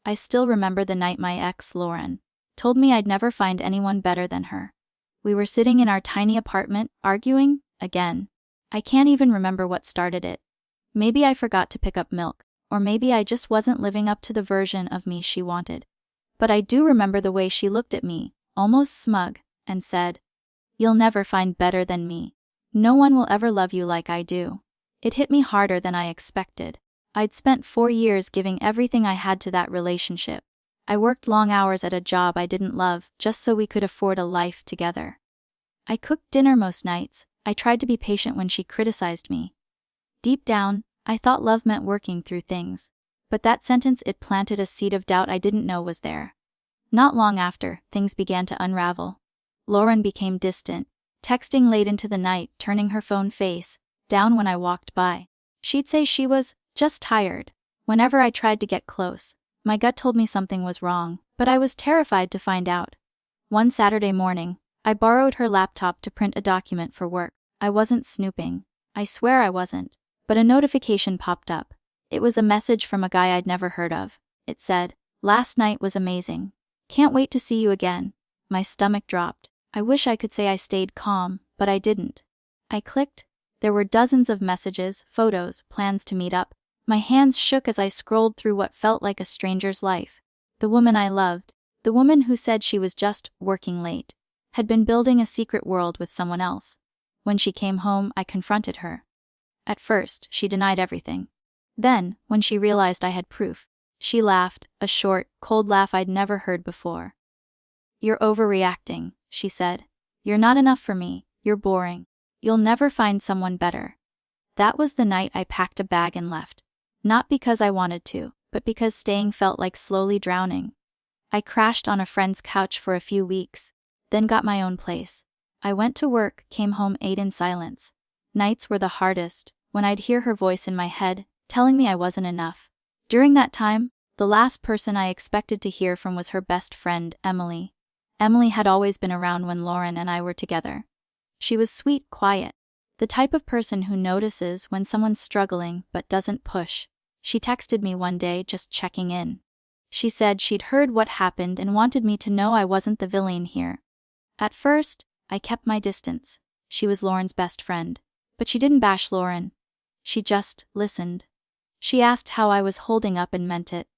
I still remember the night my ex, Lauren, told me I'd never find anyone better than her. We were sitting in our tiny apartment, arguing, again. I can't even remember what started it. Maybe I forgot to pick up milk, or maybe I just wasn't living up to the version of me she wanted. But I do remember the way she looked at me, almost smug, and said, "You'll never find better than me. No one will ever love you like I do." It hit me harder than I expected. I'd spent 4 years giving everything I had to that relationship. I worked long hours at a job I didn't love just so we could afford a life together. I cooked dinner most nights. I tried to be patient when she criticized me. Deep down, I thought love meant working through things. But that sentence, it planted a seed of doubt I didn't know was there. Not long after, things began to unravel. Lauren became distant, texting late into the night, turning her phone face down when I walked by. She'd say she was just tired. Whenever I tried to get close, my gut told me something was wrong, but I was terrified to find out. One Saturday morning, I borrowed her laptop to print a document for work. I wasn't snooping. I swear I wasn't. But a notification popped up. It was a message from a guy I'd never heard of. It said, "Last night was amazing. Can't wait to see you again." My stomach dropped. I wish I could say I stayed calm, but I didn't. I clicked. There were dozens of messages, photos, plans to meet up. My hands shook as I scrolled through what felt like a stranger's life. The woman I loved, the woman who said she was just working late, had been building a secret world with someone else. When she came home, I confronted her. At first, she denied everything. Then, when she realized I had proof, she laughed, a short, cold laugh I'd never heard before. "You're overreacting," she said. "You're not enough for me, you're boring. You'll never find someone better." That was the night I packed a bag and left. Not because I wanted to, but because staying felt like slowly drowning. I crashed on a friend's couch for a few weeks, then got my own place. I went to work, came home, ate in silence. Nights were the hardest, when I'd hear her voice in my head, telling me I wasn't enough. During that time, the last person I expected to hear from was her best friend, Emily. Emily had always been around when Lauren and I were together. She was sweet, quiet, the type of person who notices when someone's struggling but doesn't push. She texted me one day just checking in. She said she'd heard what happened and wanted me to know I wasn't the villain here. At first, I kept my distance. She was Lauren's best friend. But she didn't bash Lauren. She just listened. She asked how I was holding up and meant it.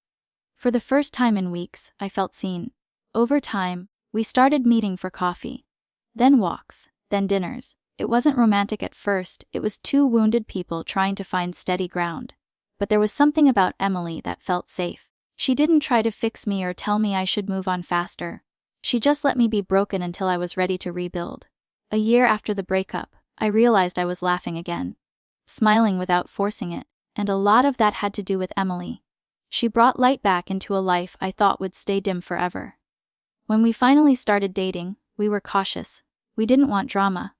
For the first time in weeks, I felt seen. Over time, we started meeting for coffee. Then walks, then dinners. It wasn't romantic at first, it was two wounded people trying to find steady ground. But there was something about Emily that felt safe. She didn't try to fix me or tell me I should move on faster. She just let me be broken until I was ready to rebuild. A year after the breakup, I realized I was laughing again. Smiling without forcing it, and a lot of that had to do with Emily. She brought light back into a life I thought would stay dim forever. When we finally started dating, we were cautious. We didn't want drama.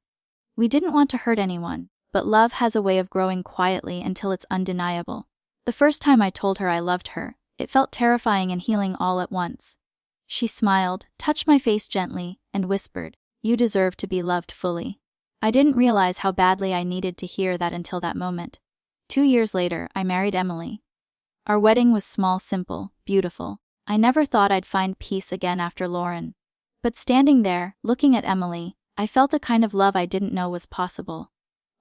We didn't want to hurt anyone, but love has a way of growing quietly until it's undeniable. The first time I told her I loved her, it felt terrifying and healing all at once. She smiled, touched my face gently, and whispered, "You deserve to be loved fully." I didn't realize how badly I needed to hear that until that moment. 2 years later, I married Emily. Our wedding was small, simple, beautiful. I never thought I'd find peace again after Lauren. But standing there, looking at Emily, I felt a kind of love I didn't know was possible.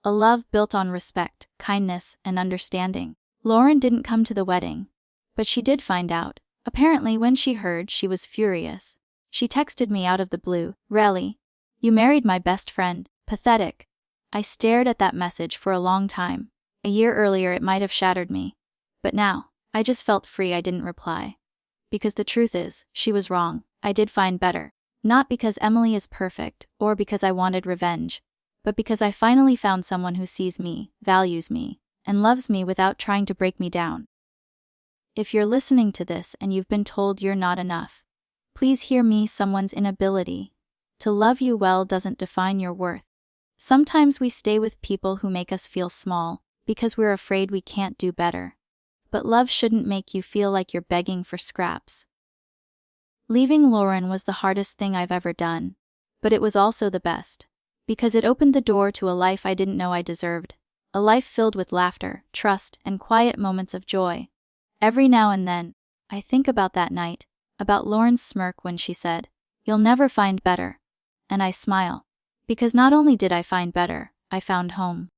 A love built on respect, kindness, and understanding. Lauren didn't come to the wedding. But she did find out. Apparently, when she heard, she was furious. She texted me out of the blue, "Really? You married my best friend. Pathetic." I stared at that message for a long time. A year earlier it might have shattered me. But now, I just felt free. I didn't reply. Because the truth is, she was wrong. I did find better. Not because Emily is perfect, or because I wanted revenge, but because I finally found someone who sees me, values me, and loves me without trying to break me down. If you're listening to this and you've been told you're not enough, please hear me. Someone's inability to love you well doesn't define your worth. Sometimes we stay with people who make us feel small, because we're afraid we can't do better. But love shouldn't make you feel like you're begging for scraps. Leaving Lauren was the hardest thing I've ever done. But it was also the best. Because it opened the door to a life I didn't know I deserved. A life filled with laughter, trust, and quiet moments of joy. Every now and then, I think about that night, about Lauren's smirk when she said, "You'll never find better." And I smile. Because not only did I find better, I found home.